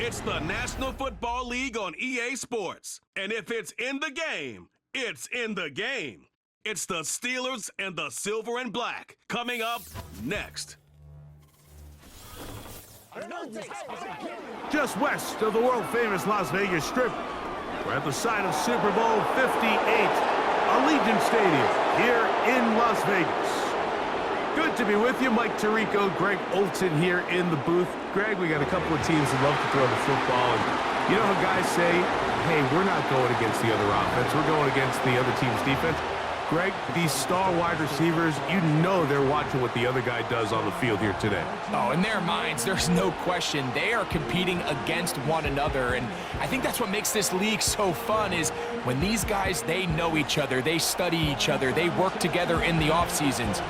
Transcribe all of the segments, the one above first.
It's the National Football League on EA Sports. And if it's in the game, it's in the game. It's the Steelers and the Silver and Black coming up next. Just west of the world-famous Las Vegas Strip, we're at the site of Super Bowl 58, Allegiant Stadium here in Las Vegas. Good to be with you. Mike Tirico, Greg Olson here in the booth. Greg, we got a couple of teams that love to throw the football. And you know how guys say, hey, we're not going against the other offense. We're going against the other team's defense. Greg, these star wide receivers, you know they're watching what the other guy does on the field here today. Oh, in their minds, there's no question. They are competing against one another, and I think that's what makes this league so fun is when these guys, they know each other, they study each other, they work together in the off seasons.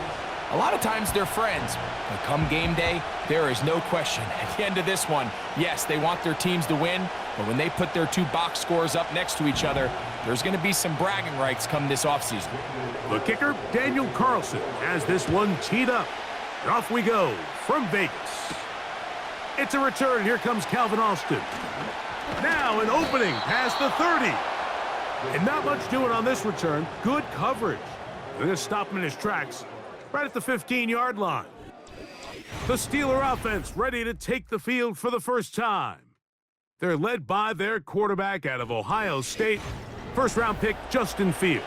A lot of times they're friends, but come game day, there is no question. At the end of this one, yes, they want their teams to win, but when they put their two box scores up next to each other, there's going to be some bragging rights come this offseason. The kicker, Daniel Carlson, has this one teed up. And off we go from Vegas. It's a return. Here comes Calvin Austin. Now an opening past the 30. And not much doing on this return. Good coverage. They're going to stop him in his tracks right at the 15-yard line. The Steeler offense ready to take the field for the first time. They're led by their quarterback out of Ohio State, first-round pick Justin Fields.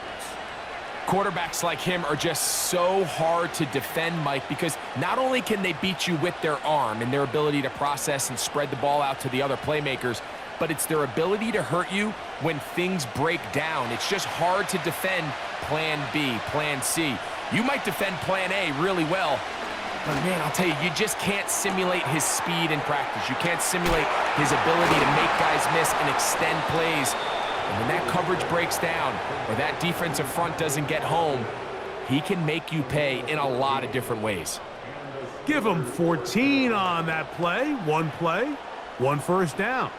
Quarterbacks like him are just so hard to defend, Mike, because not only can they beat you with their arm and their ability to process and spread the ball out to the other playmakers, but it's their ability to hurt you when things break down. It's just hard to defend plan B, plan C. You might defend plan A really well, but man, I'll tell you, you just can't simulate his speed in practice. You can't simulate his ability to make guys miss and extend plays. And when that coverage breaks down or that defensive front doesn't get home, he can make you pay in a lot of different ways. Give him 14 on that play, one first down.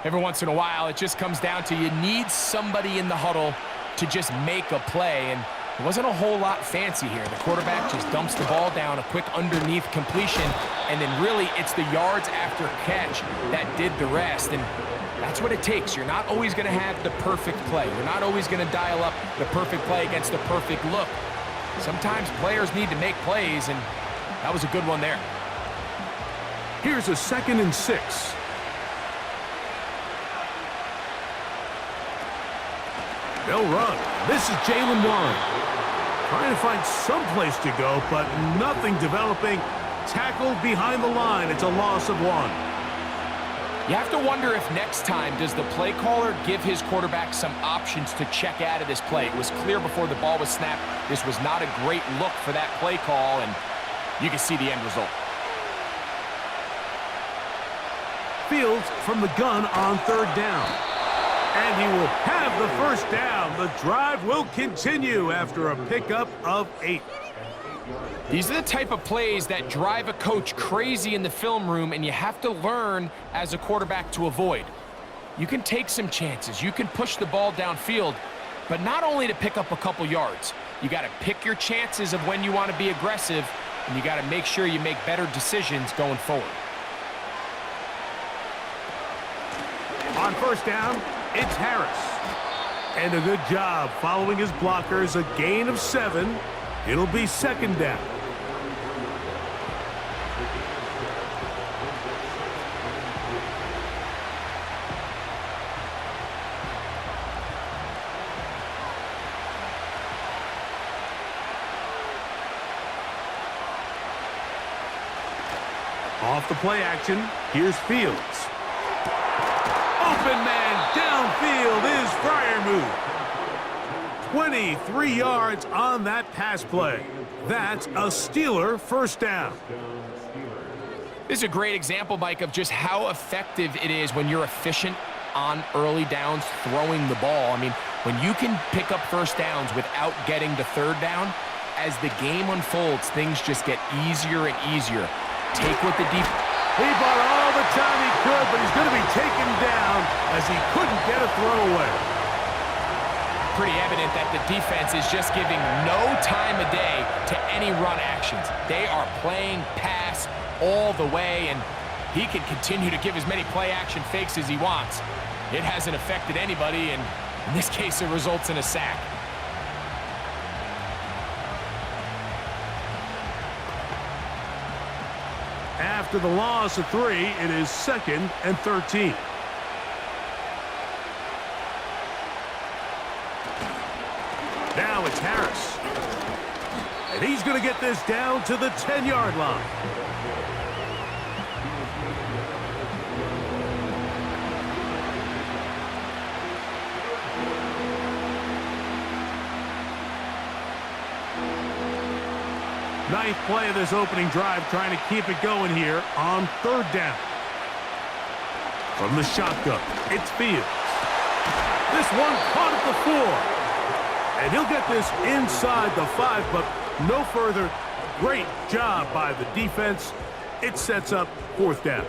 Every once in a while, it just comes down to you need somebody in the huddle to just make a play, and it wasn't a whole lot fancy here. The quarterback just dumps the ball down, a quick underneath completion, and then really it's the yards after catch that did the rest. And that's what it takes. You're not always going to have the perfect play. You're not always going to dial up the perfect play against the perfect look. Sometimes players need to make plays, and that was a good one there. Here's a 2nd and 6. They'll run. This is Jalen Warren. Trying to find some place to go, but nothing developing. Tackled behind the line. It's a loss of 1. You have to wonder if next time does the play caller give his quarterback some options to check out of this play. It was clear before the ball was snapped this was not a great look for that play call, and you can see the end result. Fields from the gun on 3rd down. And he will have the first down. The drive will continue after a pickup of 8. These are the type of plays that drive a coach crazy in the film room, and you have to learn as a quarterback to avoid. You can take some chances. You can push the ball downfield, but not only to pick up a couple yards. You got to pick your chances of when you want to be aggressive, and you got to make sure you make better decisions going forward. On first down, it's Harris. And a good job following his blockers, a gain of 7. It'll be 2nd down. Off the play action, here's Fields. Open man downfield is Freiermuth. 23 yards on that pass play. That's a Steeler first down. This is a great example, Mike, of just how effective it is when you're efficient on early downs throwing the ball. I mean, when you can pick up first downs without getting the 3rd down, as the game unfolds, things just get easier and easier. Take what the deep. He bought all the time he could, but he's going to be taken down as he couldn't get a throwaway. Pretty evident that the defense is just giving no time of day to any run actions. They are playing pass all the way, and he can continue to give as many play-action fakes as he wants. It hasn't affected anybody, and in this case, it results in a sack. After the loss of 3, it is 2nd and 13. Now it's Harris. And he's going to get this down to the 10-yard line. Ninth play of this opening drive, trying to keep it going here on 3rd down. From the shotgun, it's Fields. This one caught at the 4. And he'll get this inside the 5, but no further. Great job by the defense. It sets up 4th down.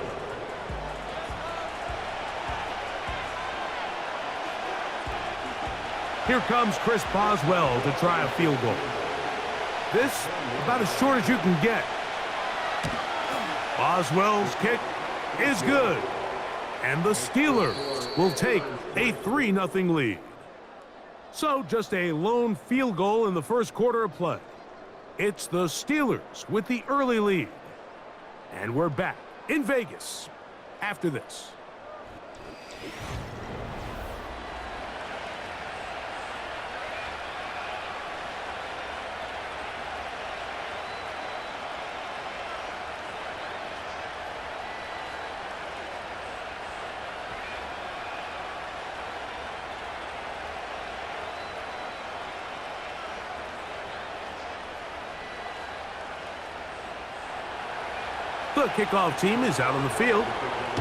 Here comes Chris Boswell to try a field goal. This about as short as you can get. Boswell's kick is good. And the Steelers will take a 3-0 lead. So just a lone field goal in the first quarter of play. It's the Steelers with the early lead. And we're back in Vegas after this. The kickoff team is out on the field,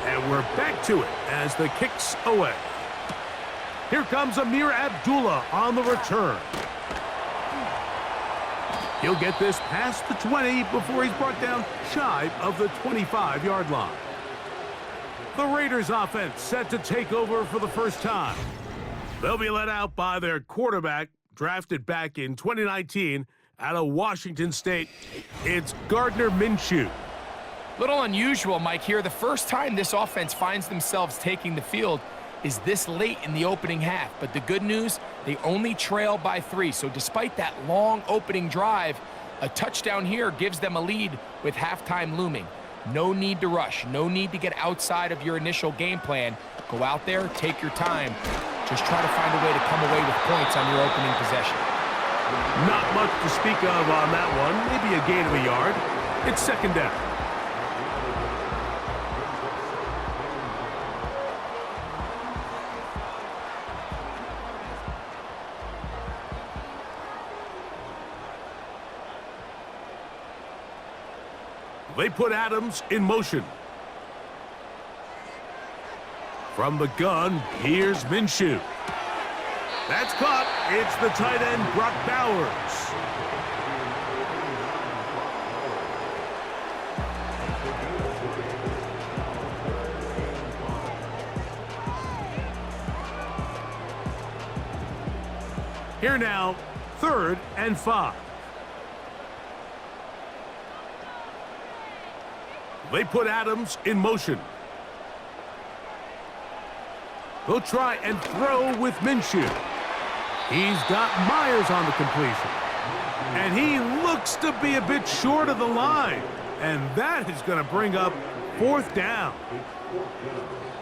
and we're back to it as the kick's away. Here comes Amir Abdullah on the return. He'll get this past the 20 before he's brought down shy of the 25-yard line. The Raiders offense set to take over for the first time. They'll be led out by their quarterback, drafted back in 2019 out of Washington State. It's Gardner Minshew. Little unusual, Mike, here. The first time this offense finds themselves taking the field is this late in the opening half. But the good news, they only trail by 3. So despite that long opening drive, a touchdown here gives them a lead with halftime looming. No need to rush. No need to get outside of your initial game plan. Go out there, take your time. Just try to find a way to come away with points on your opening possession. Not much to speak of on that one. Maybe a gain of a yard. It's 2nd down. They put Adams in motion. From the gun, here's Minshew. That's caught. It's the tight end, Brock Bowers. Here now, 3rd and 5. They put Adams in motion. They'll try and throw with Minshew. He's got Myers on the completion. And he looks to be a bit short of the line. And that is going to bring up 4th down.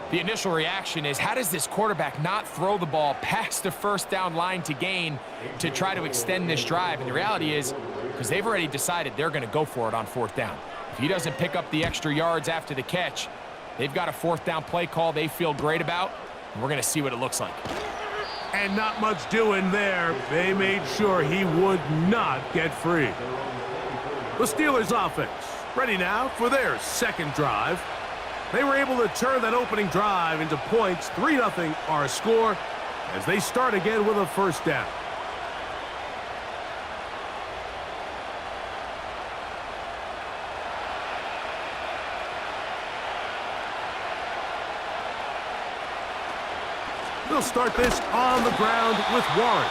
The initial reaction is, how does this quarterback not throw the ball past the 1st down line to gain to try to extend this drive? And the reality is, because they've already decided they're going to go for it on 4th down. If he doesn't pick up the extra yards after the catch, they've got a 4th down play call they feel great about, and we're going to see what it looks like. And not much doing there. They made sure he would not get free. The Steelers offense ready now for their 2nd drive. They were able to turn that opening drive into points. 3-0 our score as they start again with a 1st down. They'll start this on the ground with Warren.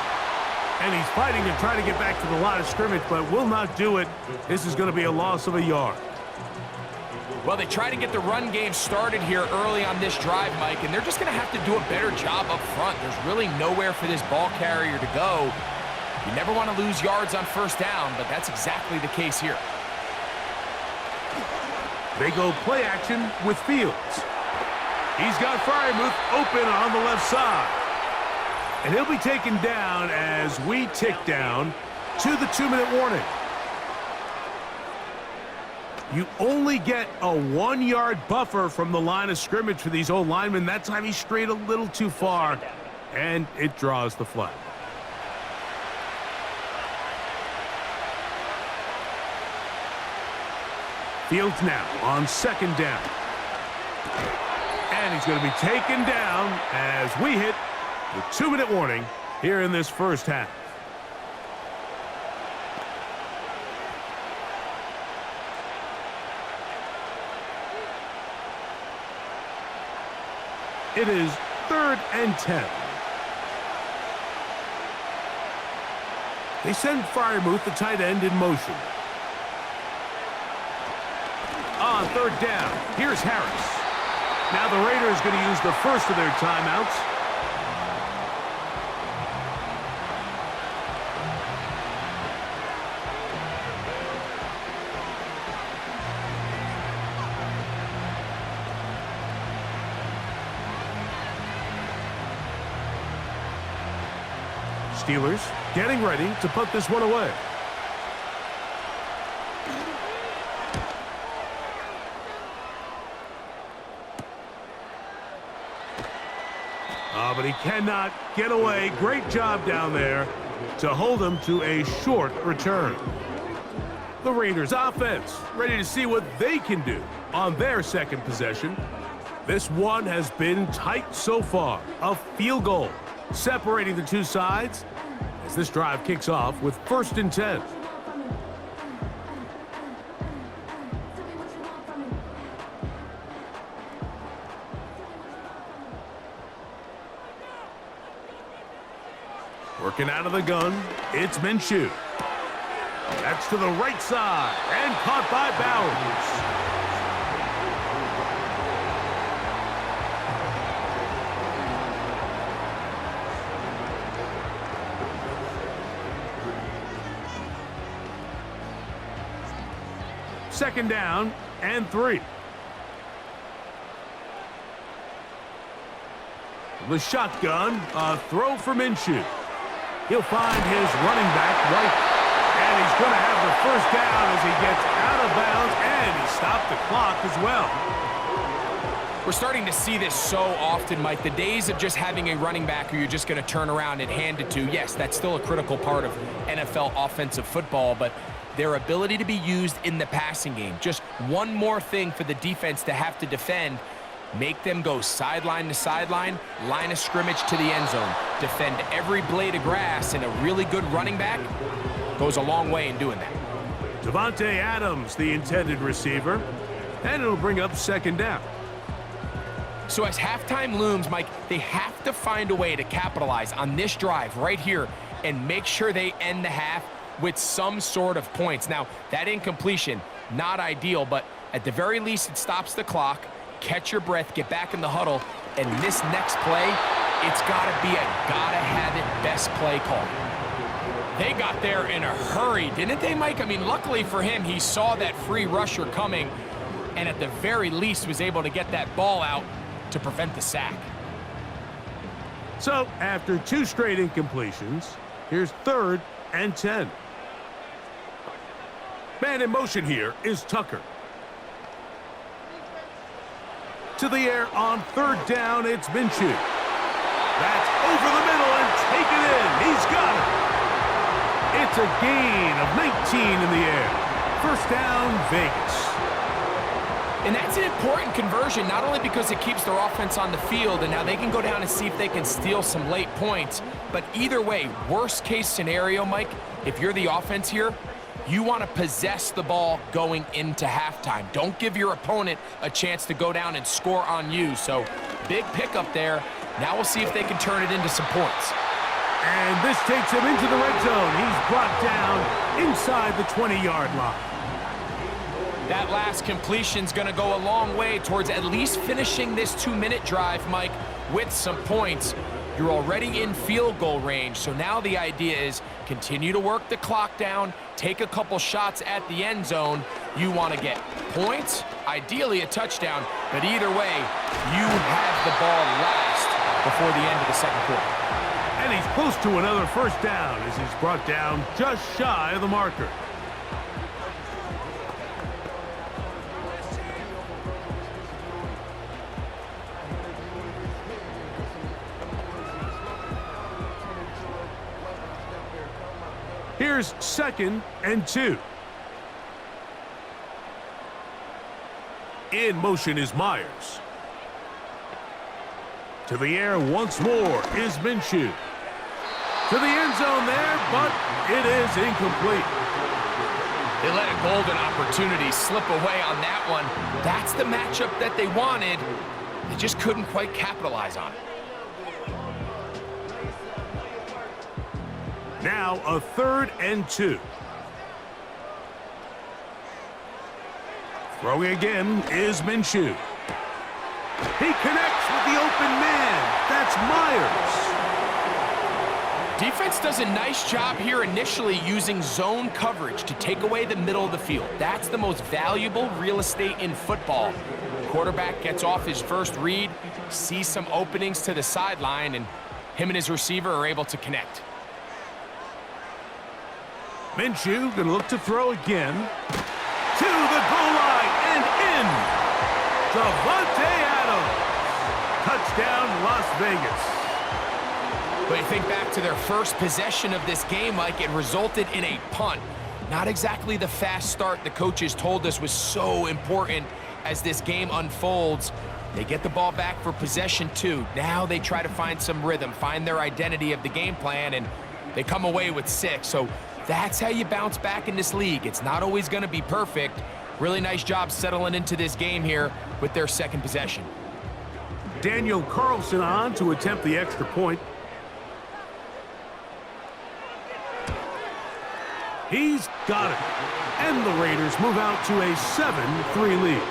And he's fighting to try to get back to the line of scrimmage, but will not do it. This is going to be a loss of a yard. Well, they try to get the run game started here early on this drive, Mike, and they're just going to have to do a better job up front. There's really nowhere for this ball carrier to go. You never want to lose yards on first down, but that's exactly the case here. They go play action with Fields. He's got Freiermuth open on the left side. And he'll be taken down as we tick down to the 2-minute warning. You only get a 1-yard buffer from the line of scrimmage for these old linemen. That time he strayed a little too far, and it draws the flag. Fields now on second down. And he's going to be taken down as we hit the 2-minute warning here in this first half. It is 3rd and 10. They send Freiermuth, the tight end, in motion. On 3rd down, here's Harris. Now the Raiders going to use the first of their timeouts. Steelers getting ready to put this one away. But he cannot get away. Great job down there to hold him to a short return. The Raiders offense ready to see what they can do on their second possession. This one has been tight so far. A field goal separating the two sides as this drive kicks off with 1st and 10. Working out of the gun, it's Minshew. That's to the right side and caught by Bowers. Second down and 3. The shotgun, a throw for Minshew. He'll find his running back right, and he's going to have the first down as he gets out of bounds, and he stopped the clock as well. We're starting to see this so often, Mike. The days of just having a running back who you're just going to turn around and hand it to, yes, that's still a critical part of NFL offensive football, but their ability to be used in the passing game, just one more thing for the defense to have to defend. Make them go sideline to sideline, line of scrimmage to the end zone. Defend every blade of grass, and a really good running back goes a long way in doing that. Davante Adams, the intended receiver, and it'll bring up second down. So as halftime looms, Mike, they have to find a way to capitalize on this drive right here and make sure they end the half with some sort of points. Now, that incompletion, not ideal, but at the very least, it stops the clock. Catch your breath, get back in the huddle, and this next play, it's got to be a gotta-have-it best play call. They got there in a hurry, didn't they, Mike? I mean, luckily for him, he saw that free rusher coming, and at the very least was able to get that ball out to prevent the sack. So, after 2 straight incompletions, here's 3rd and 10. Man in motion here is Tucker. To the air on 3rd down, it's Minshew. That's over the middle and taken in. He's got it. It's a gain of 19 in the air. First down, Vegas. And that's an important conversion, not only because it keeps their offense on the field, and now they can go down and see if they can steal some late points, but either way, worst case scenario, Mike, if you're the offense here, you want to possess the ball going into halftime. Don't give your opponent a chance to go down and score on you. So, big pickup there. Now we'll see if they can turn it into some points. And this takes him into the red zone. He's brought down inside the 20-yard line. That last completion's going to go a long way towards at least finishing this 2-minute drive, Mike, with some points. You're already in field goal range, so now the idea is continue to work the clock down, take a couple shots at the end zone. You want to get points, ideally a touchdown, but either way, you have the ball last before the end of the second quarter. And he's close to another first down as he's brought down just shy of the marker. Here's 2nd and 2. In motion is Myers. To the air once more is Minshew. To the end zone there, but it is incomplete. They let a golden opportunity slip away on that one. That's the matchup that they wanted. They just couldn't quite capitalize on it. Now a 3rd and 2. Throwing again is Minshew. He connects with the open man. That's Myers. Defense does a nice job here initially using zone coverage to take away the middle of the field. That's the most valuable real estate in football. Quarterback gets off his first read, sees some openings to the sideline, and him and his receiver are able to connect. Minshew going to look to throw again. To the goal line and in. Davante Adams. Touchdown, Las Vegas. But you think back to their first possession of this game, like it resulted in a punt. Not exactly the fast start the coaches told us was so important as this game unfolds. They get the ball back for possession 2. Now they try to find some rhythm, find their identity of the game plan, and they come away with 6. So that's how you bounce back in this league. It's not always going to be perfect. Really nice job settling into this game here with their second possession. Daniel Carlson on to attempt the extra point. He's got it. And the Raiders move out to a 7-3 lead.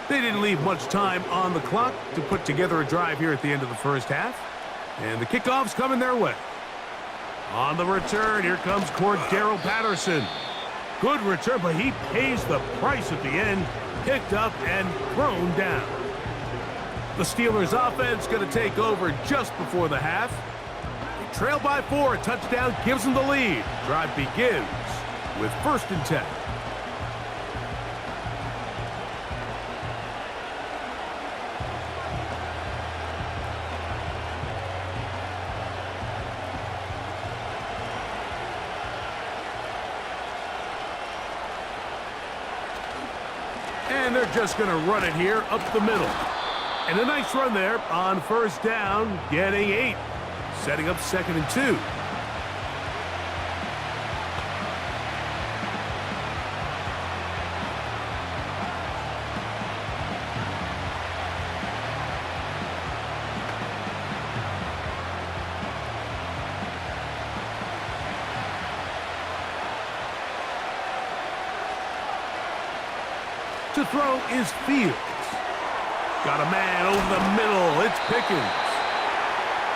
They didn't leave much time on the clock to put together a drive here at the end of the first half. And the kickoff's coming their way. On the return, here comes Cordero Patterson. Good return, but he pays the price at the end. Picked up and thrown down. The Steelers' offense going to take over just before the half. They trail by 4. A touchdown gives them the lead. Drive begins with 1st and 10. And they're just going to run it here up the middle. And a nice run there on 1st down, getting 8. Setting up 2nd and 2. To throw is Fields. Got a man over the middle. It's Pickens.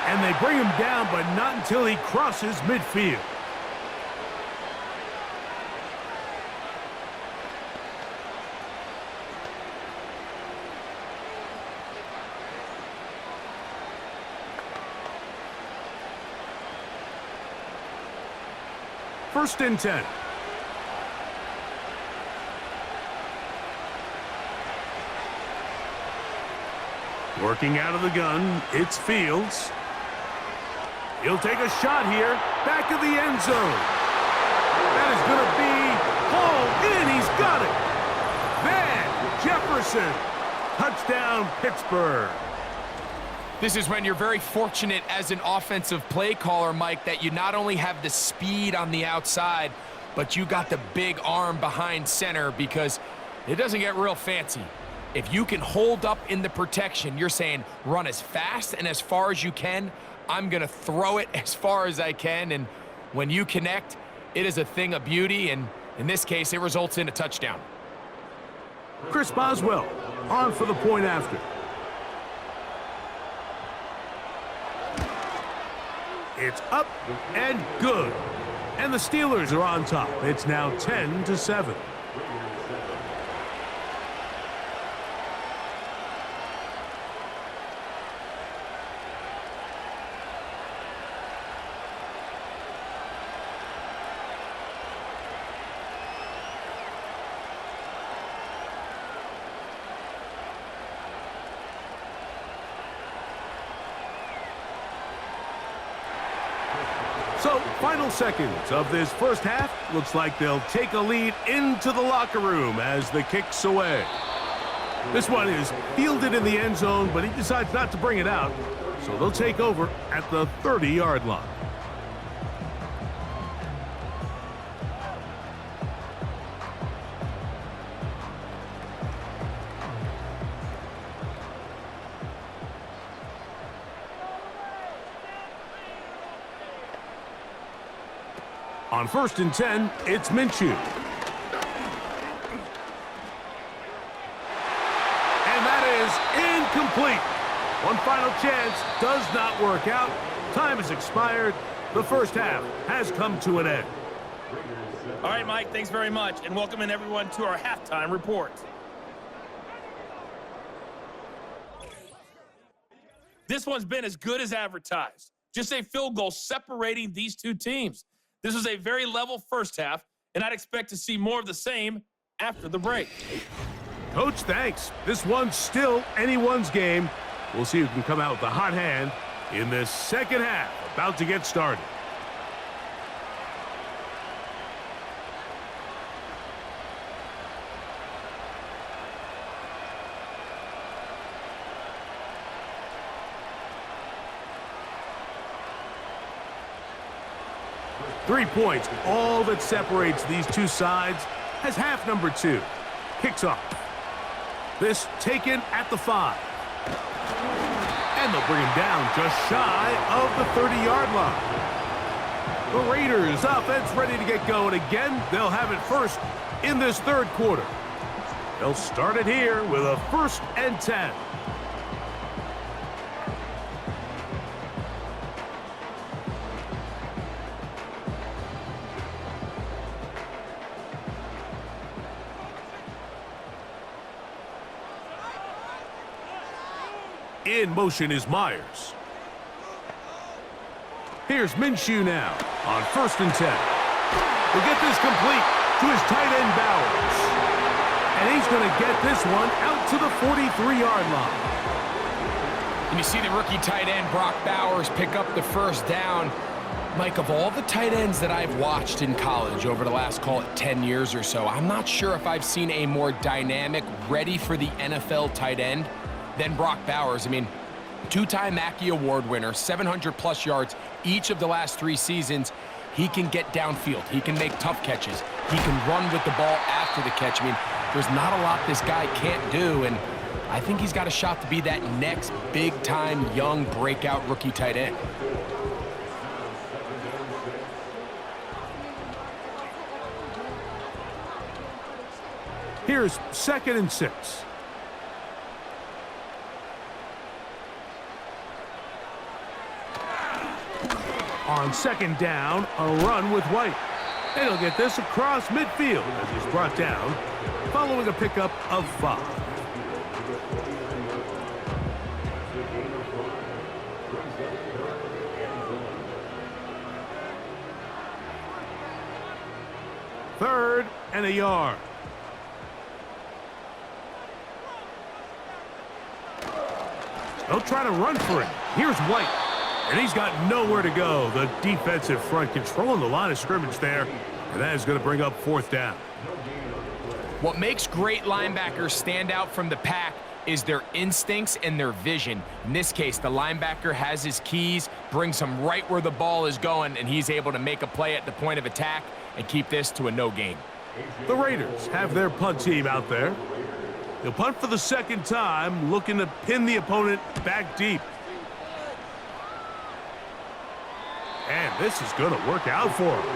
And they bring him down, but not until he crosses midfield. First and 10. Working out of the gun, it's Fields. He'll take a shot here, back of the end zone. That is going to be hauled in. Carson. Touchdown, Pittsburgh. This is when you're very fortunate as an offensive play caller, Mike, that you not only have the speed on the outside, but you got the big arm behind center, because it doesn't get real fancy. If you can hold up in the protection, you're saying run as fast and as far as you can. I'm going to throw it as far as I can, and when you connect, it is a thing of beauty, and in this case, it results in a touchdown. Chris Boswell on for the point after. It's up and good. And the Steelers are on top. It's now 10-7. So, final seconds of this first half. Looks like they'll take a lead into the locker room as the kick's away. This one is fielded in the end zone, but he decides not to bring it out. So they'll take over at the 30-yard line. On 1st and 10, it's Minshew. And that is incomplete. One final chance does not work out. Time has expired. The first half has come to an end. All right, Mike, thanks very much, and welcome in everyone to our halftime report. This one's been as good as advertised. Just a field goal separating these two teams. This was a very level first half, and I'd expect to see more of the same after the break. Coach, thanks. This one's still anyone's game. We'll see who can come out with the hot hand in this second half, about to get started. Three points, all that separates these two sides, as half number 2 kicks off. This taken at the 5. And they'll bring him down just shy of the 30-yard line. The Raiders offense ready to get going again. They'll have it first in this third quarter. They'll start it here with a 1st and 10. In motion is Myers. Here's Minshew now on 1st and 10. We'll get this complete to his tight end Bowers. And he's going to get this one out to the 43-yard line. And you see the rookie tight end Brock Bowers pick up the first down. Mike, of all the tight ends that I've watched in college over the last, call it 10 years or so, I'm not sure if I've seen a more dynamic, ready for the NFL tight end than Brock Bowers. I mean, two-time Mackey Award winner, 700-plus yards each of the last 3 seasons. He can get downfield. He can make tough catches. He can run with the ball after the catch. I mean, there's not a lot this guy can't do, and I think he's got a shot to be that next big-time, young, breakout rookie tight end. Here's 2nd and 6. On 2nd down, a run with White. And he'll get this across midfield as he's brought down, following a pickup of 5. Third and a yard. They'll try to run for it. Here's White. And he's got nowhere to go. The defensive front controlling the line of scrimmage there. And that is going to bring up 4th down. What makes great linebackers stand out from the pack is their instincts and their vision. In this case, the linebacker has his keys, brings him right where the ball is going, and he's able to make a play at the point of attack and keep this to a no gain. The Raiders have their punt team out there. They'll punt for the second time, looking to pin the opponent back deep. And this is going to work out for them.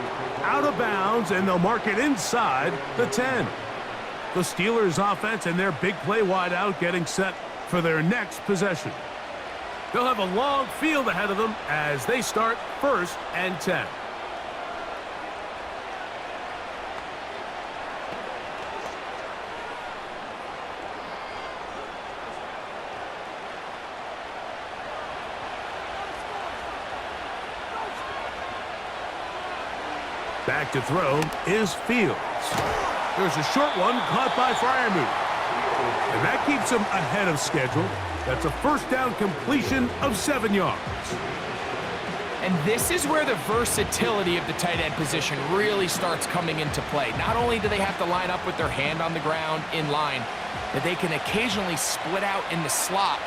Out of bounds, and they'll mark it inside the 10. The Steelers' offense and their big play wideout getting set for their next possession. They'll have a long field ahead of them as they start 1st and 10. Back to throw is Fields. There's a short one caught by Freiermuth. And that keeps him ahead of schedule. That's a first down completion of 7 yards. And this is where the versatility of the tight end position really starts coming into play. Not only do they have to line up with their hand on the ground in line, but they can occasionally split out in the slot.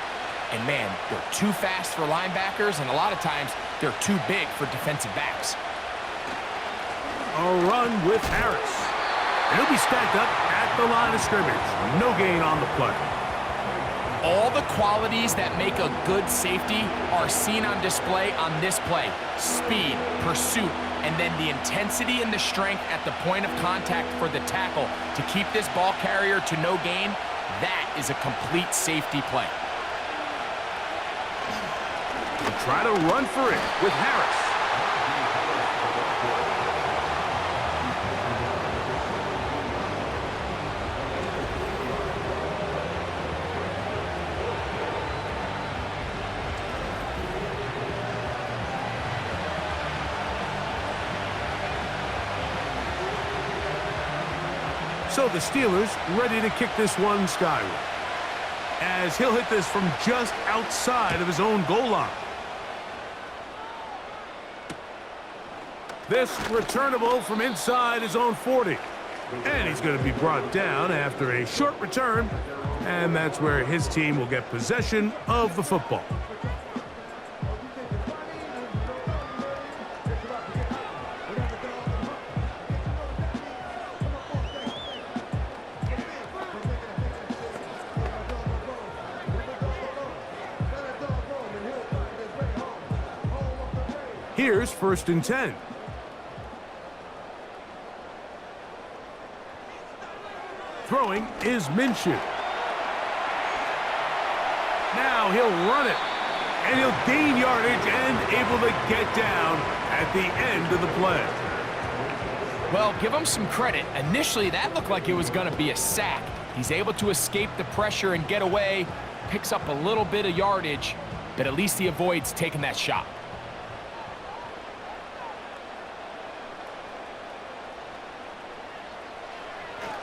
And man, they're too fast for linebackers, and a lot of times they're too big for defensive backs. A run with Harris. He'll be stacked up at the line of scrimmage. No gain on the play. All the qualities that make a good safety are seen on display on this play. Speed, pursuit, and then the intensity and the strength at the point of contact for the tackle to keep this ball carrier to no gain. That is a complete safety play. We'll try to run for it with Harris. So the Steelers ready to kick this one skyward, as he'll hit this from just outside of his own goal line. This returnable from inside his own 40. And he's going to be brought down after a short return, and that's where his team will get possession of the football. Here's 1st and 10. Throwing is Minshew. Now he'll run it, and he'll gain yardage and able to get down at the end of the play. Well, give him some credit. Initially, that looked like it was going to be a sack. He's able to escape the pressure and get away, picks up a little bit of yardage, but at least he avoids taking that shot.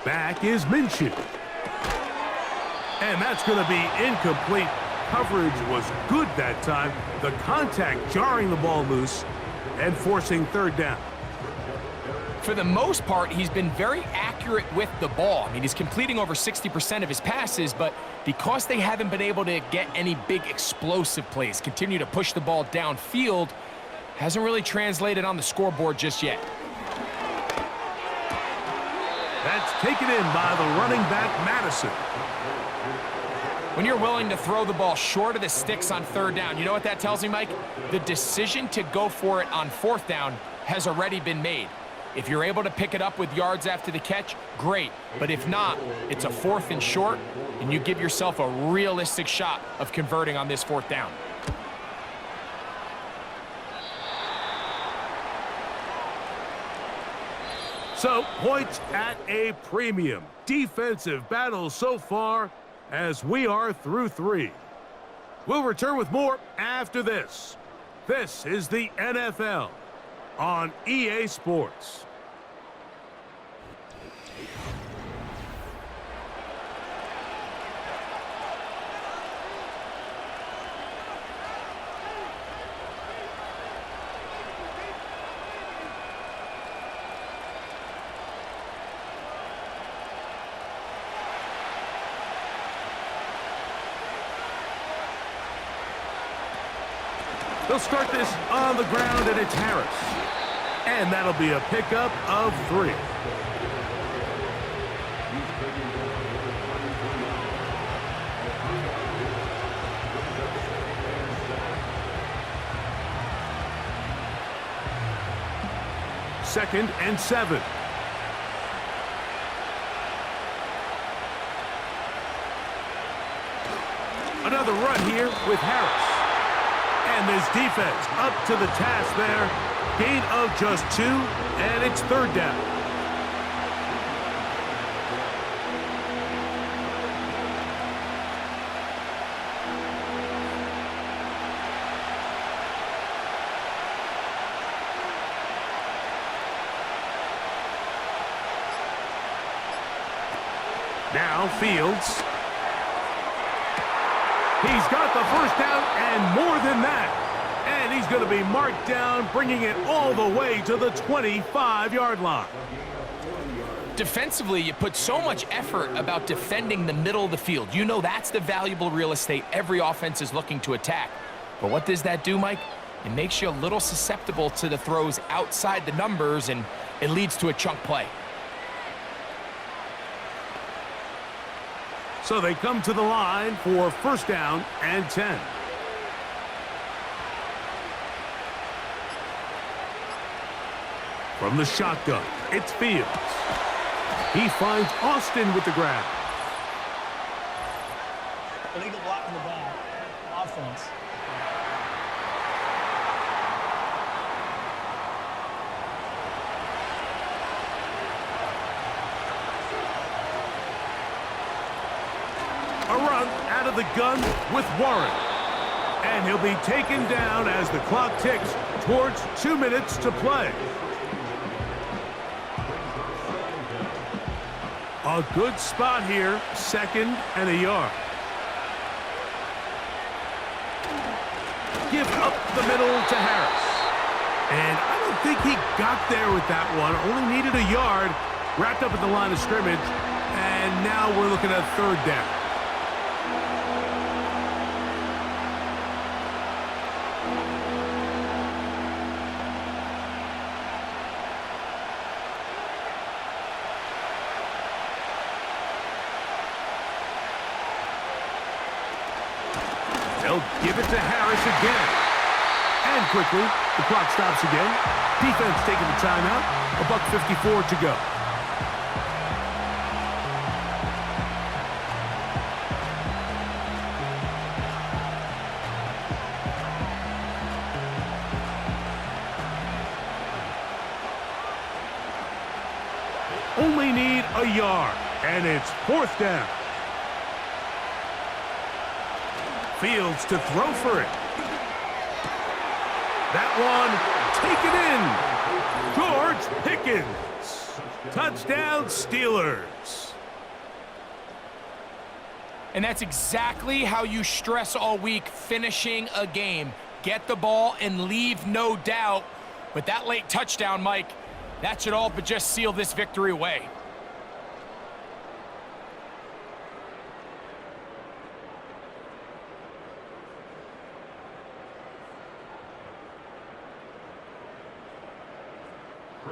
Back is Minshew. And that's going to be incomplete. Coverage was good that time. The contact jarring the ball loose and forcing 3rd down. For the most part, he's been very accurate with the ball. I mean, he's completing over 60% of his passes, but because they haven't been able to get any big explosive plays, continue to push the ball downfield, hasn't really translated on the scoreboard just yet. That's taken in by the running back, Madison. When you're willing to throw the ball short of the sticks on 3rd down, you know what that tells me, Mike? The decision to go for it on 4th down has already been made. If you're able to pick it up with yards after the catch, great. But if not, it's a 4th and short, and you give yourself a realistic shot of converting on this 4th down. So, points at a premium. Defensive battle so far as we are through 3. We'll return with more after this. This is the NFL on EA Sports. They'll start this on the ground, and it's Harris. And that'll be a pickup of 3. Second and 7. Another run here with Harris. And this defense up to the task there. Gain of just 2, and it's 3rd down. Now Fields. He's got the first down and more than that. And he's going to be marked down, bringing it all the way to the 25-yard line. Defensively, you put so much effort about defending the middle of the field. You know that's the valuable real estate every offense is looking to attack. But what does that do, Mike? It makes you a little susceptible to the throws outside the numbers, and it leads to a chunk play. So they come to the line for 1st down and 10. From the shotgun, it's Fields. He finds Austin with the grab. Illegal blocking the ball. Offense. A run out of the gun with Warren. And he'll be taken down as the clock ticks towards 2 minutes to play. A good spot here, 2nd and a yard. Give up the middle to Harris. And I don't think he got there with that one. Only needed a yard. Wrapped up at the line of scrimmage. And now we're looking at 3rd down. They'll give it to Harris again. And quickly, the clock stops again. Defense taking the timeout. $1:54 to go. Only need a yard, and it's 4th down. Fields to throw for it. That one, take it in. George Pickens. Touchdown, Steelers. And that's exactly how you stress all week, finishing a game. Get the ball and leave no doubt. With that late touchdown, Mike, that should all but just seal this victory away.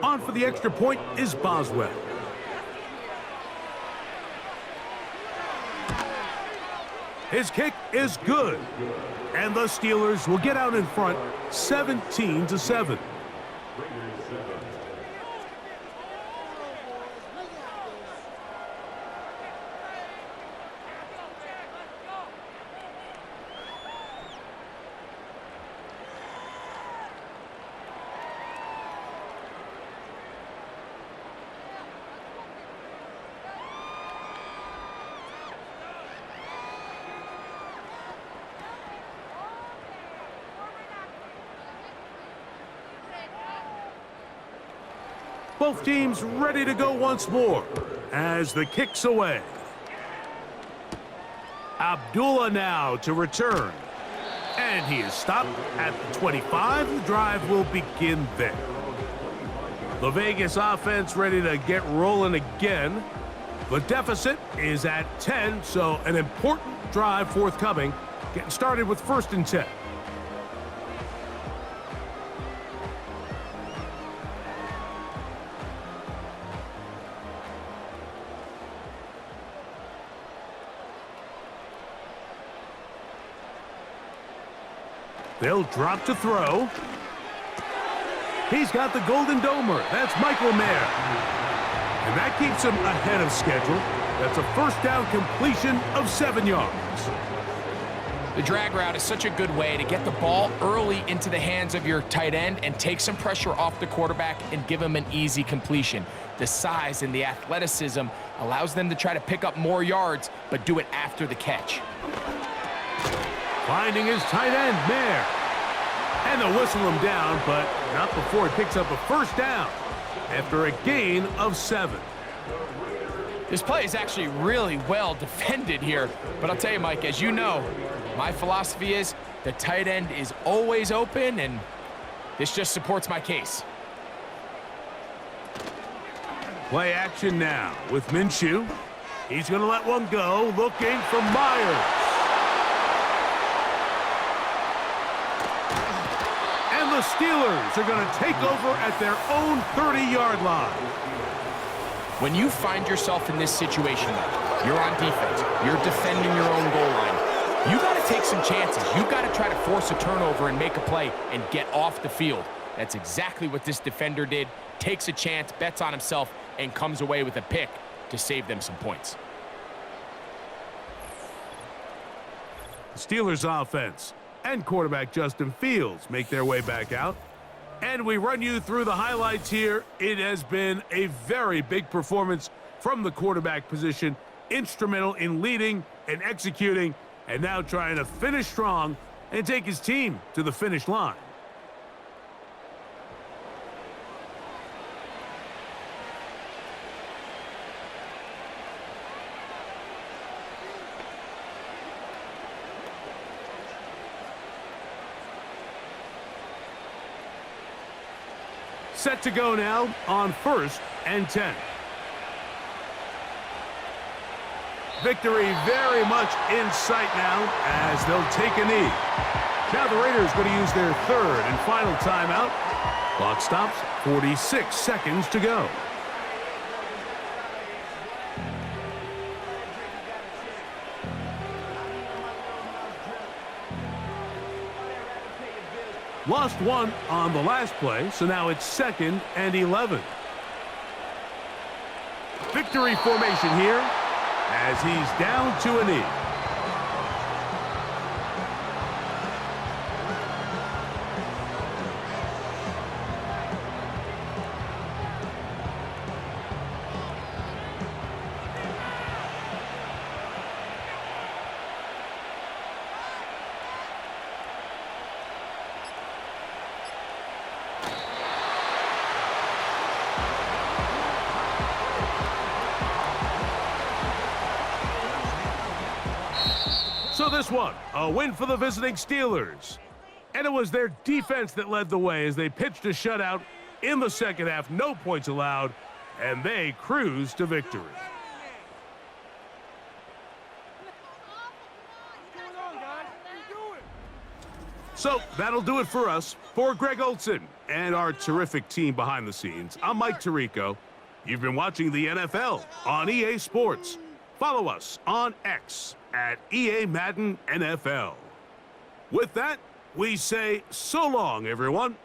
On for the extra point is Boswell. His kick is good. And the Steelers will get out in front 17-7. Both teams ready to go once more as the kick's away. Abdullah now to return. And he is stopped at the 25. The drive will begin there. The Vegas offense ready to get rolling again. The deficit is at 10, so an important drive forthcoming. Getting started with 1st and 10. They'll drop to throw. He's got the Golden Domer. That's Michael Mayer. And that keeps him ahead of schedule. That's a first down completion of 7 yards. The drag route is such a good way to get the ball early into the hands of your tight end and take some pressure off the quarterback and give him an easy completion. The size and the athleticism allows them to try to pick up more yards, but do it after the catch. Finding his tight end, Mayer. And they'll whistle him down, but not before he picks up a first down after a gain of 7. This play is actually really well defended here, but I'll tell you, Mike, as you know, my philosophy is the tight end is always open, and this just supports my case. Play action now with Minshew. He's going to let one go, looking for Myers. And the Steelers are going to take over at their own 30-yard line. When you find yourself in this situation, you're on defense, you're defending your own goal line, you got to take some chances. You got to try to force a turnover and make a play and get off the field. That's exactly what this defender did. Takes a chance, bets on himself, and comes away with a pick to save them some points. The Steelers offense and quarterback Justin Fields make their way back out. And we run you through the highlights here. It has been a very big performance from the quarterback position. Instrumental in leading and executing, and now trying to finish strong and take his team to the finish line. Set to go now on 1st and 10. Victory very much in sight now as they'll take a knee. Now the Raiders going to use their 3rd and final timeout. Clock stops, 46 seconds to go. Lost one on the last play, so now it's 2nd and 11. Victory formation here as he's down to a knee. So this one, a win for the visiting Steelers. And it was their defense that led the way as they pitched a shutout in the second half. No points allowed, and they cruised to victory. So that'll do it for us. For Greg Olson and our terrific team behind the scenes, I'm Mike Tirico. You've been watching the NFL on EA Sports. Follow us on X at EA Madden NFL. With that, we say so long, everyone.